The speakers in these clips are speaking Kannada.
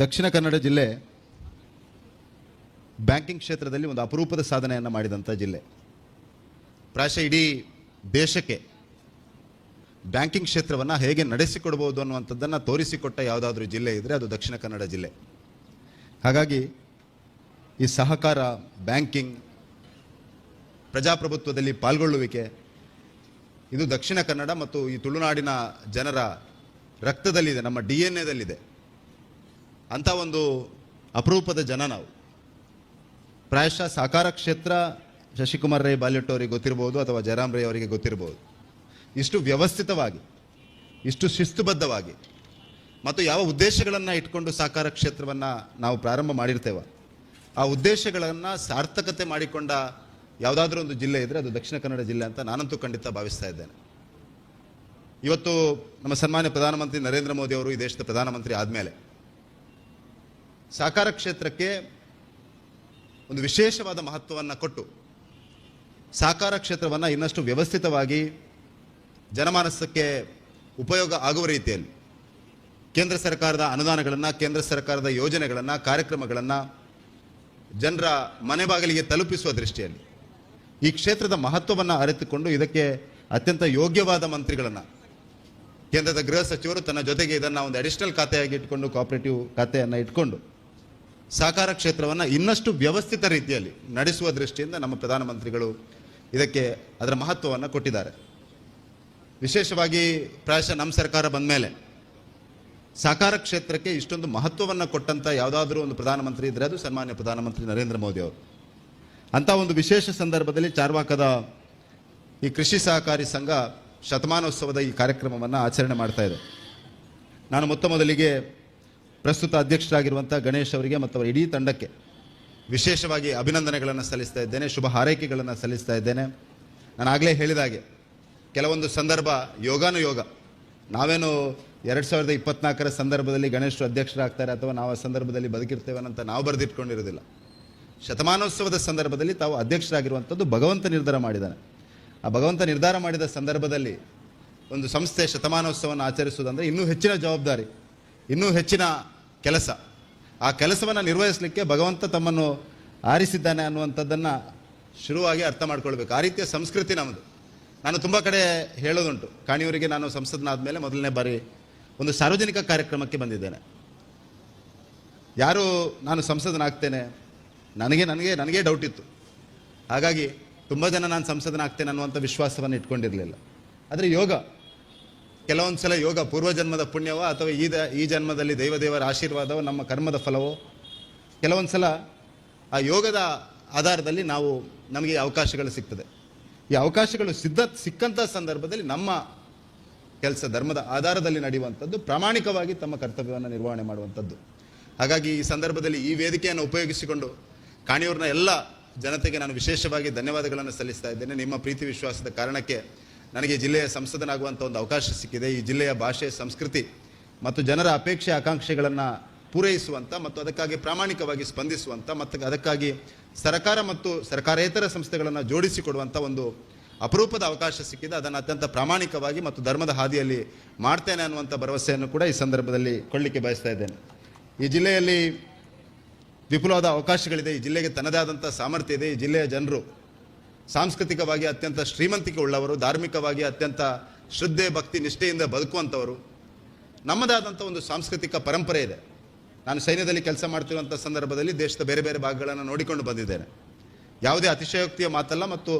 ದಕ್ಷಿಣ ಕನ್ನಡ ಜಿಲ್ಲೆ ಬ್ಯಾಂಕಿಂಗ್ ಕ್ಷೇತ್ರದಲ್ಲಿ ಒಂದು ಅಪರೂಪದ ಸಾಧನೆಯನ್ನು ಮಾಡಿದಂಥ ಜಿಲ್ಲೆ. ಪ್ರಾಯಶಃ ಇಡೀ ದೇಶಕ್ಕೆ ಬ್ಯಾಂಕಿಂಗ್ ಕ್ಷೇತ್ರವನ್ನು ಹೇಗೆ ನಡೆಸಿಕೊಡ್ಬೋದು ಅನ್ನುವಂಥದ್ದನ್ನು ತೋರಿಸಿಕೊಟ್ಟ ಯಾವುದಾದ್ರೂ ಜಿಲ್ಲೆ ಇದ್ದರೆ ಅದು ದಕ್ಷಿಣ ಕನ್ನಡ ಜಿಲ್ಲೆ. ಹಾಗಾಗಿ ಈ ಸಹಕಾರ, ಬ್ಯಾಂಕಿಂಗ್, ಪ್ರಜಾಪ್ರಭುತ್ವದಲ್ಲಿ ಪಾಲ್ಗೊಳ್ಳುವಿಕೆ ಇದು ದಕ್ಷಿಣ ಕನ್ನಡ ಮತ್ತು ಈ ತುಳುನಾಡಿನ ಜನರ ರಕ್ತದಲ್ಲಿದೆ, ನಮ್ಮ DNA-ದಲ್ಲಿದೆ. ಅಂಥ ಒಂದು ಅಪರೂಪದ ಜನ ನಾವು. ಪ್ರಾಯಶಃ ಸಹಕಾರ ಕ್ಷೇತ್ರ ಶಶಿಕುಮಾರ್ ರೈ ಬಾಲ್ಯಟ್ ಅವರಿಗೆ ಗೊತ್ತಿರ್ಬೋದು ಅಥವಾ ಜಯರಾಮ್ ರೈ ಅವರಿಗೆ ಗೊತ್ತಿರ್ಬೋದು. ಇಷ್ಟು ವ್ಯವಸ್ಥಿತವಾಗಿ, ಇಷ್ಟು ಶಿಸ್ತುಬದ್ಧವಾಗಿ ಮತ್ತು ಯಾವ ಉದ್ದೇಶಗಳನ್ನು ಇಟ್ಕೊಂಡು ಸಹಕಾರ ಕ್ಷೇತ್ರವನ್ನು ನಾವು ಪ್ರಾರಂಭ ಮಾಡಿರ್ತೇವೆ, ಆ ಉದ್ದೇಶಗಳನ್ನು ಸಾರ್ಥಕತೆ ಮಾಡಿಕೊಂಡ ಯಾವುದಾದ್ರೂ ಒಂದು ಜಿಲ್ಲೆ ಇದ್ದರೆ ಅದು ದಕ್ಷಿಣ ಕನ್ನಡ ಜಿಲ್ಲೆ ಅಂತ ನಾನಂತೂ ಖಂಡಿತ ಭಾವಿಸ್ತಾ ಇದ್ದೇನೆ. ಇವತ್ತು ನಮ್ಮ ಸನ್ಮಾನ್ಯ ಪ್ರಧಾನಮಂತ್ರಿ ನರೇಂದ್ರ ಮೋದಿ ಅವರು ಈ ದೇಶದ ಪ್ರಧಾನಮಂತ್ರಿ ಆದಮೇಲೆ ಸಹಕಾರ ಕ್ಷೇತ್ರಕ್ಕೆ ಒಂದು ವಿಶೇಷವಾದ ಮಹತ್ವವನ್ನು ಕೊಟ್ಟು ಸಹಕಾರ ಕ್ಷೇತ್ರವನ್ನು ಇನ್ನಷ್ಟು ವ್ಯವಸ್ಥಿತವಾಗಿ ಜನಮಾನಸಕ್ಕೆ ಉಪಯೋಗ ಆಗುವ ರೀತಿಯಲ್ಲಿ ಕೇಂದ್ರ ಸರ್ಕಾರದ ಅನುದಾನಗಳನ್ನು, ಕೇಂದ್ರ ಸರ್ಕಾರದ ಯೋಜನೆಗಳನ್ನು, ಕಾರ್ಯಕ್ರಮಗಳನ್ನು ಜನರ ಮನೆ ಬಾಗಿಲಿಗೆ ತಲುಪಿಸುವ ದೃಷ್ಟಿಯಲ್ಲಿ ಈ ಕ್ಷೇತ್ರದ ಮಹತ್ವವನ್ನು ಅರಿತುಕೊಂಡು ಇದಕ್ಕೆ ಅತ್ಯಂತ ಯೋಗ್ಯವಾದ ಮಂತ್ರಿಗಳನ್ನು ಕೇಂದ್ರದ ಗೃಹ ಸಚಿವರು ತನ್ನ ಜೊತೆಗೆ ಇದನ್ನು ಒಂದು ಅಡಿಷನಲ್ ಖಾತೆಯಾಗಿ ಇಟ್ಕೊಂಡು, ಕೋಆಪರೇಟಿವ್ ಖಾತೆಯನ್ನು ಇಟ್ಕೊಂಡು ಸಹಕಾರ ಕ್ಷೇತ್ರವನ್ನು ಇನ್ನಷ್ಟು ವ್ಯವಸ್ಥಿತ ರೀತಿಯಲ್ಲಿ ನಡೆಸುವ ದೃಷ್ಟಿಯಿಂದ ನಮ್ಮ ಪ್ರಧಾನಮಂತ್ರಿಗಳು ಇದಕ್ಕೆ ಅದರ ಮಹತ್ವವನ್ನು ಕೊಟ್ಟಿದ್ದಾರೆ. ವಿಶೇಷವಾಗಿ ಪ್ರಾಯಶಃ ನಮ್ಮ ಸರ್ಕಾರ ಬಂದ ಮೇಲೆ ಸಹಕಾರ ಕ್ಷೇತ್ರಕ್ಕೆ ಇಷ್ಟೊಂದು ಮಹತ್ವವನ್ನು ಕೊಟ್ಟಂಥ ಯಾವುದಾದ್ರೂ ಒಂದು ಪ್ರಧಾನಮಂತ್ರಿ ಇದ್ದರೆ ಅದು ಸನ್ಮಾನ್ಯ ಪ್ರಧಾನಮಂತ್ರಿ ನರೇಂದ್ರ ಮೋದಿ ಅವರು. ಅಂಥ ಒಂದು ವಿಶೇಷ ಸಂದರ್ಭದಲ್ಲಿ ಚಾರ್ವಾಕದ ಈ ಕೃಷಿ ಸಹಕಾರಿ ಸಂಘ ಶತಮಾನೋತ್ಸವದ ಈ ಕಾರ್ಯಕ್ರಮವನ್ನು ಆಚರಣೆ ಮಾಡ್ತಾ ಇದೆ. ನಾನು ಮೊದಲಿಗೆ ಪ್ರಸ್ತುತ ಅಧ್ಯಕ್ಷರಾಗಿರುವಂಥ ಗಣೇಶ್ ಅವರಿಗೆ ಮತ್ತು ಅವರ ಇಡೀ ತಂಡಕ್ಕೆ ವಿಶೇಷವಾಗಿ ಅಭಿನಂದನೆಗಳನ್ನು ಸಲ್ಲಿಸ್ತಾ ಇದ್ದೇನೆ, ಶುಭ ಹಾರೈಕೆಗಳನ್ನು ಸಲ್ಲಿಸ್ತಾ ಇದ್ದೇನೆ. ನಾನು ಆಗಲೇ ಹೇಳಿದ ಹಾಗೆ ಕೆಲವೊಂದು ಸಂದರ್ಭ ಯೋಗಾನುಯೋಗ, ನಾವೇನು 2024 ಸಂದರ್ಭದಲ್ಲಿ ಗಣೇಶರು ಅಧ್ಯಕ್ಷರಾಗ್ತಾರೆ ಅಥವಾ ನಾವು ಆ ಸಂದರ್ಭದಲ್ಲಿ ಬದುಕಿರ್ತೇವೆ ಅಂತ ನಾವು ಬರೆದಿಟ್ಕೊಂಡಿರೋದಿಲ್ಲ. ಶತಮಾನೋತ್ಸವದ ಸಂದರ್ಭದಲ್ಲಿ ತಾವು ಅಧ್ಯಕ್ಷರಾಗಿರುವಂಥದ್ದು ಭಗವಂತ ನಿರ್ಧಾರ ಮಾಡಿದ್ದಾನೆ. ಆ ಭಗವಂತ ನಿರ್ಧಾರ ಮಾಡಿದ ಸಂದರ್ಭದಲ್ಲಿ ಒಂದು ಸಂಸ್ಥೆ ಶತಮಾನೋತ್ಸವವನ್ನು ಆಚರಿಸುವುದಂದರೆ ಇನ್ನೂ ಹೆಚ್ಚಿನ ಜವಾಬ್ದಾರಿ, ಇನ್ನೂ ಹೆಚ್ಚಿನ ಕೆಲಸ. ಆ ಕೆಲಸವನ್ನು ನಿರ್ವಹಿಸಲಿಕ್ಕೆ ಭಗವಂತ ತಮ್ಮನ್ನು ಆರಿಸಿದ್ದಾನೆ ಅನ್ನುವಂಥದ್ದನ್ನು ಶುರುವಾಗಿ ಅರ್ಥ ಮಾಡ್ಕೊಳ್ಬೇಕು. ಆ ರೀತಿಯ ಸಂಸ್ಕೃತಿ ನಮ್ಮದು. ನಾನು ತುಂಬ ಕಡೆ ಹೇಳೋದುಂಟು, ಕಾಣಿಯೂರಿಗೆ ನಾನು ಸಂಸದನಾದ ಮೇಲೆ ಮೊದಲನೇ ಬಾರಿ ಒಂದು ಸಾರ್ವಜನಿಕ ಕಾರ್ಯಕ್ರಮಕ್ಕೆ ಬಂದಿದ್ದೇನೆ. ಯಾರು ನಾನು ಸಂಸದನಾಗ್ತೇನೆ ನನಗೆ ಡೌಟ್ ಇತ್ತು. ಹಾಗಾಗಿ ತುಂಬ ಜನ ನಾನು ಸಂಸದನಾಗ್ತೇನೆ ಅನ್ನುವಂಥ ವಿಶ್ವಾಸವನ್ನು ಇಟ್ಕೊಂಡಿರಲಿಲ್ಲ. ಆದರೆ ಯೋಗ, ಕೆಲವೊಂದು ಸಲ ಯೋಗ ಪೂರ್ವಜನ್ಮದ ಪುಣ್ಯವೋ ಅಥವಾ ಈ ಜನ್ಮದಲ್ಲಿ ದೇವದೇವರ ಆಶೀರ್ವಾದವೋ ನಮ್ಮ ಕರ್ಮದ ಫಲವೋ, ಕೆಲವೊಂದು ಸಲ ಆ ಯೋಗದ ಆಧಾರದಲ್ಲಿ ನಮಗೆ ಅವಕಾಶಗಳು ಸಿಗ್ತದೆ. ಈ ಅವಕಾಶಗಳು ಸಿಕ್ಕಂಥ ಸಂದರ್ಭದಲ್ಲಿ ನಮ್ಮ ಕೆಲಸ ಧರ್ಮದ ಆಧಾರದಲ್ಲಿ ನಡೆಯುವಂಥದ್ದು, ಪ್ರಾಮಾಣಿಕವಾಗಿ ತಮ್ಮ ಕರ್ತವ್ಯವನ್ನು ನಿರ್ವಹಣೆ ಮಾಡುವಂಥದ್ದು. ಹಾಗಾಗಿ ಈ ಸಂದರ್ಭದಲ್ಲಿ ಈ ವೇದಿಕೆಯನ್ನು ಉಪಯೋಗಿಸಿಕೊಂಡು ಕಾಣಿಯೂರಿನ ಎಲ್ಲ ಜನತೆಗೆ ನಾನು ವಿಶೇಷವಾಗಿ ಧನ್ಯವಾದಗಳನ್ನು ಸಲ್ಲಿಸ್ತಾ ಇದ್ದೇನೆ. ನಿಮ್ಮ ಪ್ರೀತಿ ವಿಶ್ವಾಸದ ಕಾರಣಕ್ಕೆ ನನಗೆ ಜಿಲ್ಲೆಯ ಸಂಸದನಾಗುವಂಥ ಒಂದು ಅವಕಾಶ ಸಿಕ್ಕಿದೆ. ಈ ಜಿಲ್ಲೆಯ ಭಾಷೆ, ಸಂಸ್ಕೃತಿ ಮತ್ತು ಜನರ ಅಪೇಕ್ಷೆ ಆಕಾಂಕ್ಷೆಗಳನ್ನು ಪೂರೈಸುವಂಥ ಮತ್ತು ಅದಕ್ಕಾಗಿ ಪ್ರಾಮಾಣಿಕವಾಗಿ ಸ್ಪಂದಿಸುವಂಥ ಮತ್ತು ಅದಕ್ಕಾಗಿ ಸರ್ಕಾರ ಮತ್ತು ಸರ್ಕಾರೇತರ ಸಂಸ್ಥೆಗಳನ್ನು ಜೋಡಿಸಿಕೊಡುವಂಥ ಒಂದು ಅಪರೂಪದ ಅವಕಾಶ ಸಿಕ್ಕಿದೆ. ಅದನ್ನು ಅತ್ಯಂತ ಪ್ರಾಮಾಣಿಕವಾಗಿ ಮತ್ತು ಧರ್ಮದ ಹಾದಿಯಲ್ಲಿ ಮಾಡ್ತೇನೆ ಅನ್ನುವಂಥ ಭರವಸೆಯನ್ನು ಕೂಡ ಈ ಸಂದರ್ಭದಲ್ಲಿ ಕೊಡಲಿಕ್ಕೆ ಬಯಸ್ತಾ ಇದ್ದೇನೆ. ಈ ಜಿಲ್ಲೆಯಲ್ಲಿ ವಿಪುಲವಾದ ಅವಕಾಶಗಳಿದೆ. ಈ ಜಿಲ್ಲೆಗೆ ತನ್ನದೇ ಆದಂಥ ಸಾಮರ್ಥ್ಯ ಇದೆ. ಈ ಜಿಲ್ಲೆಯ ಜನರು ಸಾಂಸ್ಕೃತಿಕವಾಗಿ ಅತ್ಯಂತ ಶ್ರೀಮಂತಿಕೆ ಉಳ್ಳವರು, ಧಾರ್ಮಿಕವಾಗಿ ಅತ್ಯಂತ ಶ್ರದ್ಧೆ, ಭಕ್ತಿ, ನಿಷ್ಠೆಯಿಂದ ಬದುಕುವಂಥವರು. ನಮ್ಮದಾದಂಥ ಒಂದು ಸಾಂಸ್ಕೃತಿಕ ಪರಂಪರೆ ಇದೆ. ನಾನು ಸೈನ್ಯದಲ್ಲಿ ಕೆಲಸ ಮಾಡ್ತಿರುವಂಥ ಸಂದರ್ಭದಲ್ಲಿ ದೇಶದ ಬೇರೆ ಬೇರೆ ಭಾಗಗಳನ್ನು ನೋಡಿಕೊಂಡು ಬಂದಿದ್ದೇನೆ. ಯಾವುದೇ ಅತಿಶಯೋಕ್ತಿಯ ಮಾತಲ್ಲ ಮತ್ತು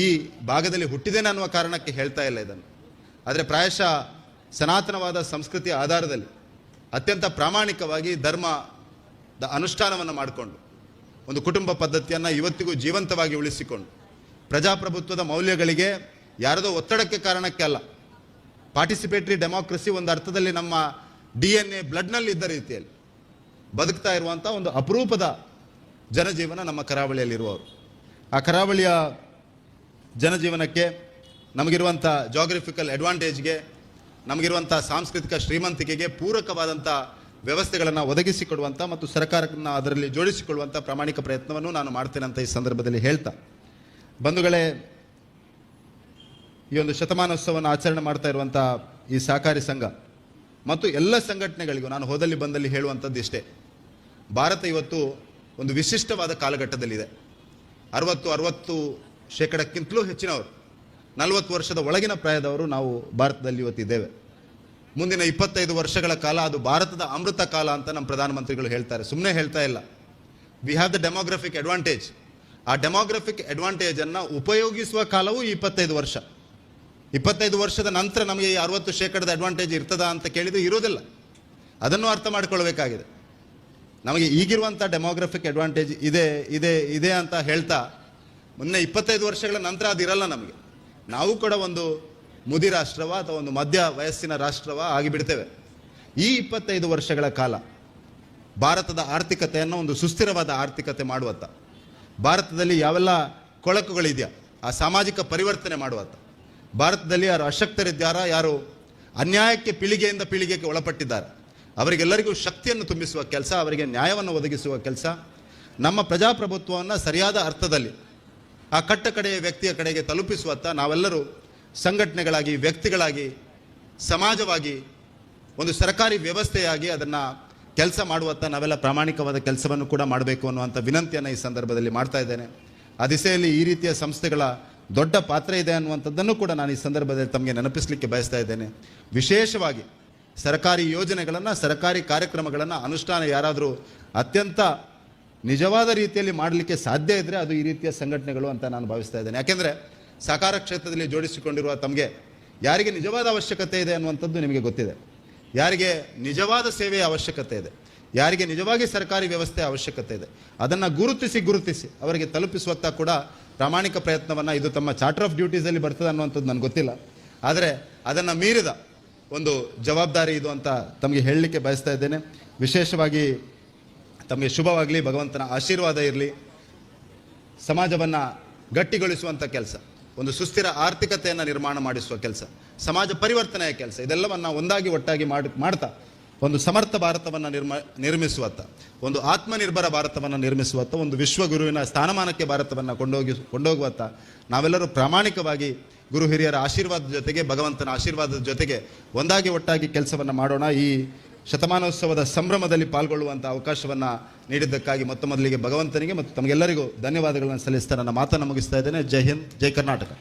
ಈ ಭಾಗದಲ್ಲಿ ಹುಟ್ಟಿದ್ದೇನೆ ಅನ್ನುವ ಕಾರಣಕ್ಕೆ ಹೇಳ್ತಾ ಇಲ್ಲ ಇದನ್ನು. ಆದರೆ ಪ್ರಾಯಶಃ ಸನಾತನವಾದ ಸಂಸ್ಕೃತಿಯ ಆಧಾರದಲ್ಲಿ ಅತ್ಯಂತ ಪ್ರಾಮಾಣಿಕವಾಗಿ ಧರ್ಮದ ಅನುಷ್ಠಾನವನ್ನು ಮಾಡಿಕೊಂಡು ಒಂದು ಕುಟುಂಬ ಪದ್ಧತಿಯನ್ನು ಇವತ್ತಿಗೂ ಜೀವಂತವಾಗಿ ಉಳಿಸಿಕೊಂಡು ಪ್ರಜಾಪ್ರಭುತ್ವದ ಮೌಲ್ಯಗಳಿಗೆ ಯಾರದೋ ಒತ್ತಡಕ್ಕೆ ಕಾರಣಕ್ಕೆ ಅಲ್ಲ, ಪಾರ್ಟಿಸಿಪೇಟರಿ ಡೆಮಾಕ್ರಸಿ ಒಂದು ಅರ್ಥದಲ್ಲಿ ನಮ್ಮ DNA ಬ್ಲಡ್ನಲ್ಲಿ ಇದ್ದ ರೀತಿಯಲ್ಲಿ ಬದುಕ್ತಾ ಇರುವಂಥ ಒಂದು ಅಪರೂಪದ ಜನಜೀವನ ನಮ್ಮ ಕರಾವಳಿಯಲ್ಲಿರುವವರು. ಆ ಕರಾವಳಿಯ ಜನಜೀವನಕ್ಕೆ ನಮಗಿರುವಂಥ ಜಾಗ್ರಫಿಕಲ್ ಅಡ್ವಾಂಟೇಜ್ಗೆ, ನಮಗಿರುವಂಥ ಸಾಂಸ್ಕೃತಿಕ ಶ್ರೀಮಂತಿಕೆಗೆ ಪೂರಕವಾದಂಥ ವ್ಯವಸ್ಥೆಗಳನ್ನು ಒದಗಿಸಿಕೊಡುವಂಥ ಮತ್ತು ಸರ್ಕಾರವನ್ನು ಅದರಲ್ಲಿ ಜೋಡಿಸಿಕೊಳ್ಳುವಂಥ ಪ್ರಾಮಾಣಿಕ ಪ್ರಯತ್ನವನ್ನು ನಾನು ಮಾಡ್ತೇನೆ ಅಂತ ಈ ಸಂದರ್ಭದಲ್ಲಿ ಹೇಳ್ತಾ, ಬಂಧುಗಳೇ, ಈ ಒಂದು ಶತಮಾನೋತ್ಸವವನ್ನು ಆಚರಣೆ ಮಾಡ್ತಾ ಇರುವಂಥ ಈ ಸಹಕಾರಿ ಸಂಘ ಮತ್ತು ಎಲ್ಲ ಸಂಘಟನೆಗಳಿಗೂ ನಾನು ಹೋದಲ್ಲಿ ಬಂದಲ್ಲಿ ಹೇಳುವಂಥದ್ದು ಇಷ್ಟೇ. ಭಾರತ ಇವತ್ತು ಒಂದು ವಿಶಿಷ್ಟವಾದ ಕಾಲಘಟ್ಟದಲ್ಲಿದೆ. 60% ಹೆಚ್ಚಿನವರು, 40 ವರ್ಷದ ಒಳಗಿನ ಪ್ರಾಯದವರು ನಾವು ಭಾರತದಲ್ಲಿ ಇವತ್ತಿದ್ದೇವೆ. ಮುಂದಿನ 25 ವರ್ಷಗಳ ಕಾಲ ಅದು ಭಾರತದ ಅಮೃತ ಕಾಲ ಅಂತ ನಮ್ಮ ಪ್ರಧಾನಮಂತ್ರಿಗಳು ಹೇಳ್ತಾರೆ, ಸುಮ್ಮನೆ ಹೇಳ್ತಾ ಇಲ್ಲ. We have the demographic advantage. ಆ ಡೆಮೋಗ್ರಫಿಕ್ ಅಡ್ವಾಂಟೇಜನ್ನು ಉಪಯೋಗಿಸುವ ಕಾಲವು 25 ವರ್ಷ. 25 ವರ್ಷದ ನಂತರ ನಮಗೆ ಈ 60% ಅಡ್ವಾಂಟೇಜ್ ಇರ್ತದಾ ಅಂತ ಕೇಳಿದರೆ ಇರೋದಿಲ್ಲ. ಅದನ್ನು ಅರ್ಥ ಮಾಡ್ಕೊಳ್ಬೇಕಾಗಿದೆ. ನಮಗೆ ಈಗಿರುವಂಥ ಡೆಮೋಗ್ರಫಿಕ್ ಅಡ್ವಾಂಟೇಜ್ ಇದೆ ಅಂತ ಹೇಳ್ತಾ ಮೊನ್ನೆ 25 ವರ್ಷಗಳ ನಂತರ ಅದಿರಲ್ಲ ನಮಗೆ. ನಾವು ಕೂಡ ಒಂದು ಮುದಿ ರಾಷ್ಟ್ರವ ಅಥವಾ ಒಂದು ಮಧ್ಯ ವಯಸ್ಸಿನ ರಾಷ್ಟ್ರವ ಆಗಿಬಿಡ್ತೇವೆ. ಈ 25 ವರ್ಷಗಳ ಕಾಲ ಭಾರತದ ಆರ್ಥಿಕತೆಯನ್ನು ಒಂದು ಸುಸ್ಥಿರವಾದ ಆರ್ಥಿಕತೆ ಮಾಡುವತ್ತ, ಭಾರತದಲ್ಲಿ ಯಾವೆಲ್ಲ ಕೊಳಕುಗಳಿದೆಯಾ ಆ ಸಾಮಾಜಿಕ ಪರಿವರ್ತನೆ ಮಾಡುವತ್ತ, ಭಾರತದಲ್ಲಿ ಯಾರು ಅಶಕ್ತರಿದ್ದಾರ, ಯಾರು ಅನ್ಯಾಯಕ್ಕೆ ಪೀಳಿಗೆಯಿಂದ ಪೀಳಿಗೆಗೆ ಒಳಪಟ್ಟಿದ್ದಾರೆ, ಅವರಿಗೆಲ್ಲರಿಗೂ ಶಕ್ತಿಯನ್ನು ತುಂಬಿಸುವ ಕೆಲಸ, ಅವರಿಗೆ ನ್ಯಾಯವನ್ನು ಒದಗಿಸುವ ಕೆಲಸ, ನಮ್ಮ ಪ್ರಜಾಪ್ರಭುತ್ವವನ್ನು ಸರಿಯಾದ ಅರ್ಥದಲ್ಲಿ ಆ ಕಟ್ಟ ಕಡೆಯ ವ್ಯಕ್ತಿಯ ಕಡೆಗೆ ತಲುಪಿಸುವತ್ತ ನಾವೆಲ್ಲರೂ ಸಂಘಟನೆಗಳಾಗಿ, ವ್ಯಕ್ತಿಗಳಾಗಿ, ಸಮಾಜವಾಗಿ, ಒಂದು ಸರ್ಕಾರಿ ವ್ಯವಸ್ಥೆಯಾಗಿ ಅದನ್ನು ಕೆಲಸ ಮಾಡುವತ್ತ ನಾವೆಲ್ಲ ಪ್ರಾಮಾಣಿಕವಾದ ಕೆಲಸವನ್ನು ಕೂಡ ಮಾಡಬೇಕು ಅನ್ನುವಂಥ ವಿನಂತಿಯನ್ನು ಈ ಸಂದರ್ಭದಲ್ಲಿ ಮಾಡ್ತಾ ಇದ್ದೇನೆ. ಆ ದಿಸೆಯಲ್ಲಿ ಈ ರೀತಿಯ ಸಂಸ್ಥೆಗಳ ದೊಡ್ಡ ಪಾತ್ರ ಇದೆ ಅನ್ನುವಂಥದ್ದನ್ನು ಕೂಡ ನಾನು ಈ ಸಂದರ್ಭದಲ್ಲಿ ತಮಗೆ ನೆನಪಿಸಲಿಕ್ಕೆ ಬಯಸ್ತಾ ಇದ್ದೇನೆ. ವಿಶೇಷವಾಗಿ ಸರ್ಕಾರಿ ಯೋಜನೆಗಳನ್ನು, ಸರ್ಕಾರಿ ಕಾರ್ಯಕ್ರಮಗಳನ್ನು ಅನುಷ್ಠಾನ ಯಾರಾದರೂ ಅತ್ಯಂತ ನಿಜವಾದ ರೀತಿಯಲ್ಲಿ ಮಾಡಲಿಕ್ಕೆ ಸಾಧ್ಯ ಇದ್ದರೆ ಅದು ಈ ರೀತಿಯ ಸಂಘಟನೆಗಳು ಅಂತ ನಾನು ಭಾವಿಸ್ತಾ ಇದ್ದೇನೆ. ಯಾಕೆಂದರೆ ಸಾಕಾರ ಕ್ಷೇತ್ರದಲ್ಲಿ ಜೋಡಿಸಿಕೊಂಡಿರುವ ತಮಗೆ ಯಾರಿಗೆ ನಿಜವಾದ ಅವಶ್ಯಕತೆ ಇದೆ ಅನ್ನುವಂಥದ್ದು ನಿಮಗೆ ಗೊತ್ತಿದೆ. ಯಾರಿಗೆ ನಿಜವಾದ ಸೇವೆಯ ಅವಶ್ಯಕತೆ ಇದೆ, ಯಾರಿಗೆ ನಿಜವಾಗಿ ಸರ್ಕಾರಿ ವ್ಯವಸ್ಥೆಯ ಅವಶ್ಯಕತೆ ಇದೆ, ಅದನ್ನು ಗುರುತಿಸಿ ಅವರಿಗೆ ತಲುಪಿಸುವತ್ತ ಕೂಡ ಪ್ರಾಮಾಣಿಕ ಪ್ರಯತ್ನವನ್ನು, ಇದು ತಮ್ಮ ಚಾರ್ಟರ್ ಆಫ್ ಡ್ಯೂಟೀಸಲ್ಲಿ ಬರ್ತದೆ ಅನ್ನುವಂಥದ್ದು ನನಗೆ ಗೊತ್ತಿಲ್ಲ, ಆದರೆ ಅದನ್ನು ಮೀರಿದ ಒಂದು ಜವಾಬ್ದಾರಿ ಇದು ಅಂತ ತಮಗೆ ಹೇಳಲಿಕ್ಕೆ ಬಯಸ್ತಾ ಇದ್ದೇನೆ. ವಿಶೇಷವಾಗಿ ತಮಗೆ ಶುಭವಾಗಲಿ, ಭಗವಂತನ ಆಶೀರ್ವಾದ ಇರಲಿ. ಸಮಾಜವನ್ನು ಗಟ್ಟಿಗೊಳಿಸುವಂಥ ಕೆಲಸ, ಒಂದು ಸುಸ್ಥಿರ ಆರ್ಥಿಕತೆಯನ್ನು ನಿರ್ಮಾಣ ಮಾಡಿಸುವ ಕೆಲಸ, ಸಮಾಜ ಪರಿವರ್ತನೆಯ ಕೆಲಸ, ಇದೆಲ್ಲವನ್ನು ಒಂದಾಗಿ ಒಟ್ಟಾಗಿ ಮಾಡ್ತಾ ಒಂದು ಸಮರ್ಥ ಭಾರತವನ್ನು ನಿರ್ಮಿಸುವತ್ತ, ಒಂದು ಆತ್ಮನಿರ್ಭರ ಭಾರತವನ್ನು ನಿರ್ಮಿಸುವತ್ತ, ಒಂದು ವಿಶ್ವಗುರುವಿನ ಸ್ಥಾನಮಾನಕ್ಕೆ ಭಾರತವನ್ನು ಕೊಂಡೋಗುವತ್ತ ನಾವೆಲ್ಲರೂ ಪ್ರಾಮಾಣಿಕವಾಗಿ ಗುರು ಹಿರಿಯರ ಆಶೀರ್ವಾದದ ಜೊತೆಗೆ, ಭಗವಂತನ ಆಶೀರ್ವಾದದ ಜೊತೆಗೆ ಒಂದಾಗಿ ಒಟ್ಟಾಗಿ ಕೆಲಸವನ್ನು ಮಾಡೋಣ. ಈ ಶತಮಾನೋತ್ಸವದ ಸಂಭ್ರಮದಲ್ಲಿ ಪಾಲ್ಗೊಳ್ಳುವಂಥ ಅವಕಾಶವನ್ನು ನೀಡಿದ್ದಕ್ಕಾಗಿ ಮೊದಲಿಗೆ ಭಗವಂತನಿಗೆ ಮತ್ತು ತಮಗೆಲ್ಲರಿಗೂ ಧನ್ಯವಾದಗಳನ್ನು ಸಲ್ಲಿಸ್ತಾ ನನ್ನ ಮಾತನ್ನು ಮುಗಿಸ್ತಾ ಇದ್ದೇನೆ. ಜೈ ಹಿಂದ್, ಜೈ ಕರ್ನಾಟಕ.